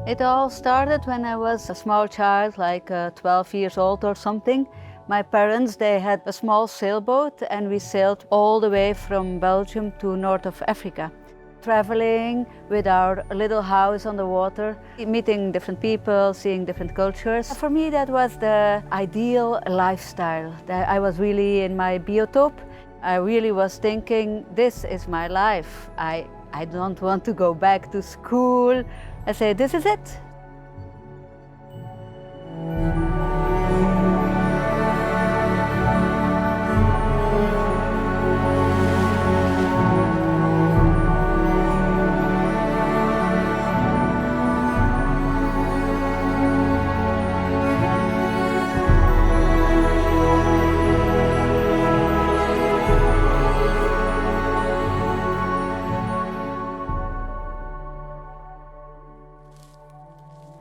It all started when I was a small child, like 12 years old or something. My parents, they had a small sailboat and we sailed all the way from Belgium to north of Africa. Traveling with our little house on the water, meeting different people, seeing different cultures. For me, that was the ideal lifestyle. I was really in my biotope. I really was thinking, this is my life. I don't want to go back to school. I say, this is it.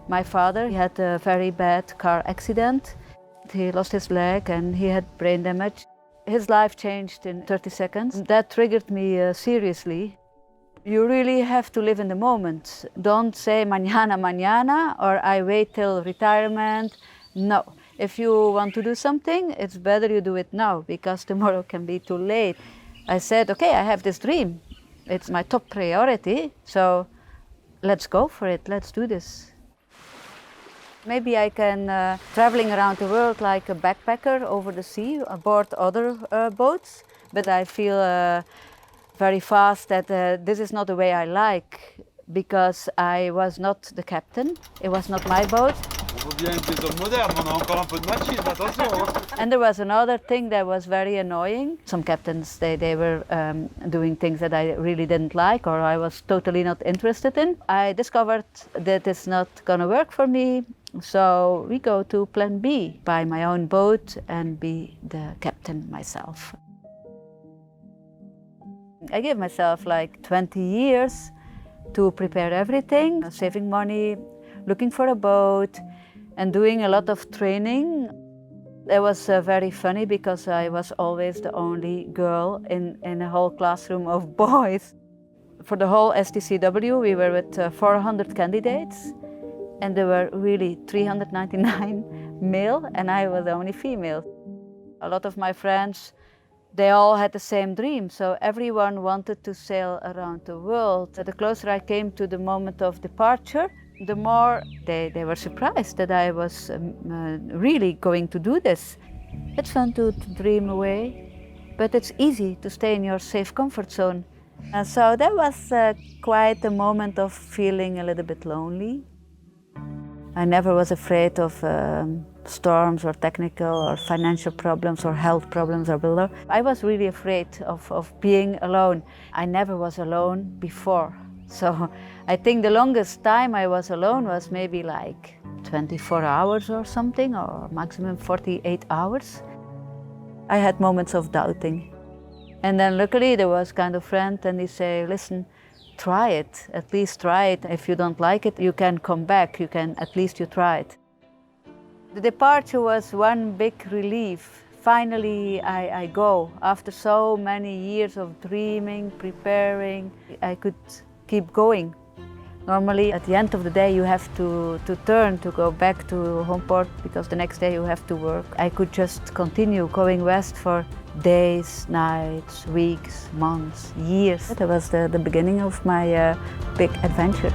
My father, he had a very bad car accident. He lost his leg and he had brain damage. His life changed in 30 seconds. That triggered me seriously. You really have to live in the moment. Don't say mañana, mañana, or I wait till retirement. No. If you want to do something, it's better you do it now, because tomorrow can be too late. I said, okay, I have this dream. It's my top priority, so let's go for it, let's do this. Maybe I can traveling around the world like a backpacker over the sea, aboard other boats, but I feel very fast that this is not the way I like, because I was not the captain, it was not my boat. And there was another thing that was very annoying. Some captains, they were doing things that I really didn't like or I was totally not interested in. I discovered that it's not gonna work for me, so we go to plan B, buy my own boat and be the captain myself. I gave myself like 20 years to prepare everything, saving money, looking for a boat, and doing a lot of training. It was very funny because I was always the only girl in a whole classroom of boys. For the whole STCW, we were with 400 candidates, and there were really 399 male, and I was the only female. A lot of my friends, they all had the same dream, so everyone wanted to sail around the world. The closer I came to the moment of departure, the more they were surprised that I was really going to do this. It's fun to dream away, but it's easy to stay in your safe comfort zone. So that was quite a moment of feeling a little bit lonely. I never was afraid of storms or technical or financial problems or health problems or whatever. I was really afraid of being alone. I never was alone before. So I think the longest time I was alone was maybe like 24 hours or something, or maximum 48 hours. I had moments of doubting. And then luckily there was kind of friend and he say, listen, try it, at least try it. If you don't like it, you can come back, at least you try it. The departure was one big relief. Finally, I go. After so many years of dreaming, preparing, I could keep going. Normally, at the end of the day, you have to turn to go back to home port because the next day you have to work. I could just continue going west for days, nights, weeks, months, years. That was the beginning of my big adventure.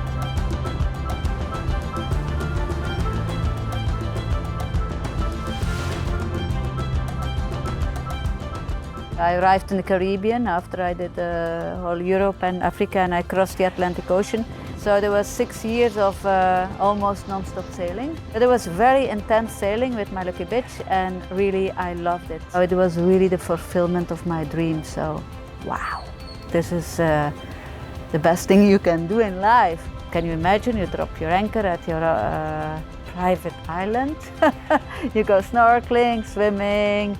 I arrived in the Caribbean after I did whole Europe and Africa, and I crossed the Atlantic Ocean. So there was 6 years of almost non-stop sailing. But it was very intense sailing with my lucky bitch, and really I loved it. So it was really the fulfillment of my dream. So wow, this is the best thing you can do in life. Can you imagine? You drop your anchor at your private island. You go snorkeling, swimming.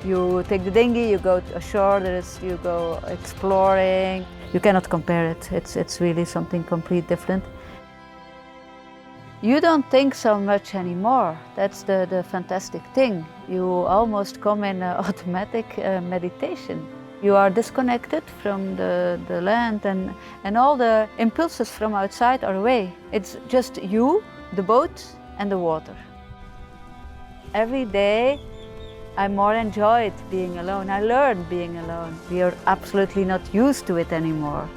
You take the dinghy, you go ashore, you go exploring. You cannot compare it. It's really something completely different. You don't think so much anymore. That's the fantastic thing. You almost come in automatic meditation. You are disconnected from the land and all the impulses from outside are away. It's just you, the boat and the water. Every day I more enjoyed being alone. I learned being alone. We are absolutely not used to it anymore.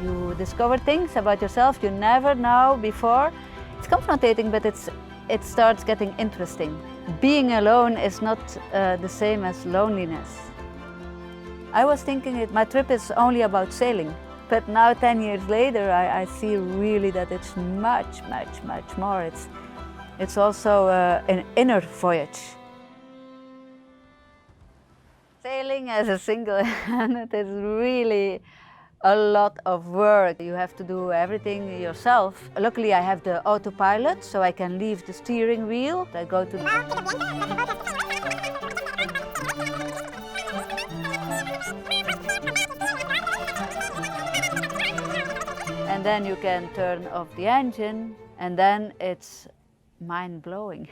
You discover things about yourself you never know before. It's confronting, but it starts getting interesting. Being alone is not the same as loneliness. I was thinking my trip is only about sailing, but now 10 years later I see really that it's much, much, much more. It's also an inner voyage. Sailing as a single hand, it is really a lot of work. You have to do everything yourself. Luckily I have the autopilot, so I can leave the steering wheel. I go to and then you can turn off the engine, and then it's mind-blowing.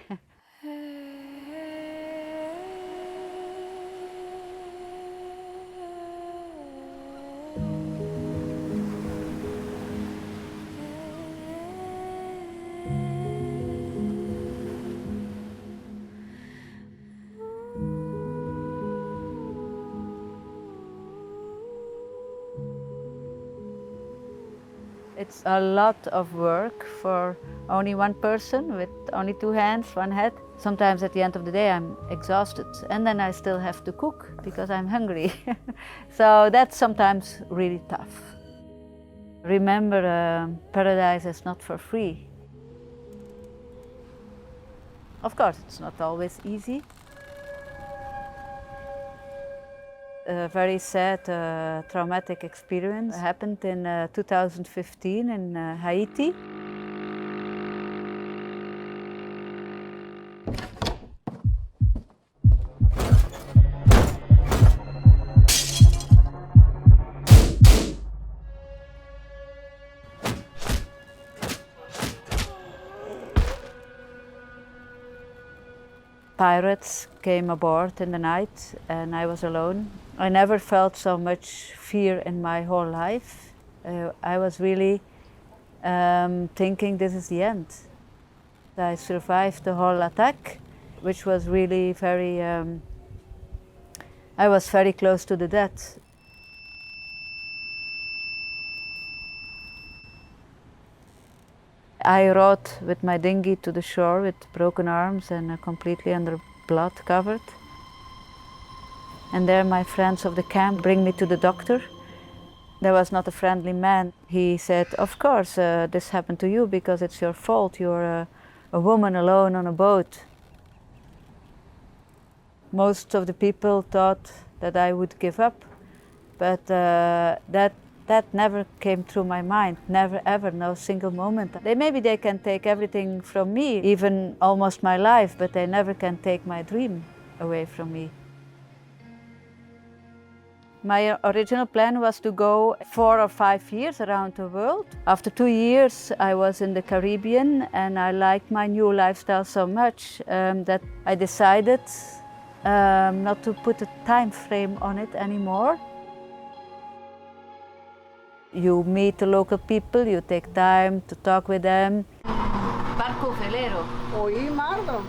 It's a lot of work for only one person with only two hands, one head. Sometimes at the end of the day I'm exhausted, and then I still have to cook because I'm hungry. So that's sometimes really tough. Remember, paradise is not for free. Of course, it's not always easy. A very sad, traumatic experience happened in 2015 in Haiti. Pirates came aboard in the night and I was alone. I never felt so much fear in my whole life. I was really thinking this is the end. I survived the whole attack, which was really very, I was very close to the death. I rowed with my dinghy to the shore with broken arms and completely under blood covered. And there my friends of the camp bring me to the doctor. There was not a friendly man. He said, of course, this happened to you because it's your fault. You're a woman alone on a boat. Most of the people thought that I would give up, but that never came through my mind, never ever, no single moment. Maybe they can take everything from me, even almost my life, but they never can take my dream away from me. My original plan was to go 4 or 5 years around the world. After 2 years I was in the Caribbean and I liked my new lifestyle so much that I decided not to put a time frame on it anymore. You meet the local people, you take time to talk with them. Barco velero. Oí, Mardo,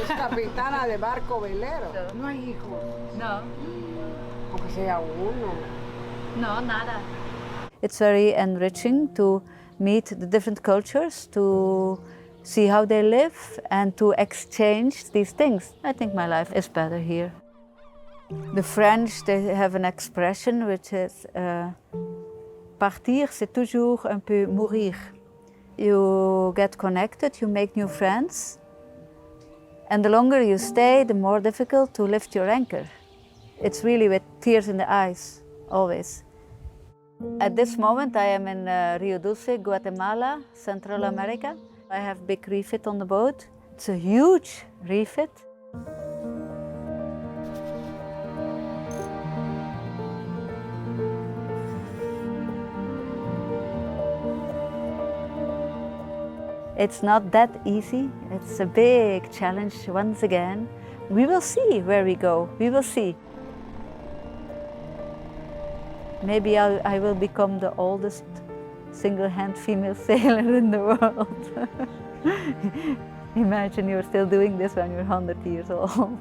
es capitana de barco velero. No hay hijos. No. Aunque sea uno. No, nada. It's very enriching to meet the different cultures, to see how they live and to exchange these things. I think my life is better here. The French, they have an expression which is partir, c'est toujours un peu mourir. You get connected, you make new friends, and the longer you stay, the more difficult to lift your anchor. It's really with tears in the eyes, always. At this moment I am in Rio Dulce, Guatemala, Central America. I have big refit on the boat. It's a huge refit. It's not that easy. It's a big challenge once again. We will see where we go. We will see. Maybe I will become the oldest single-hand female sailor in the world. Imagine you're still doing this when you're 100 years old.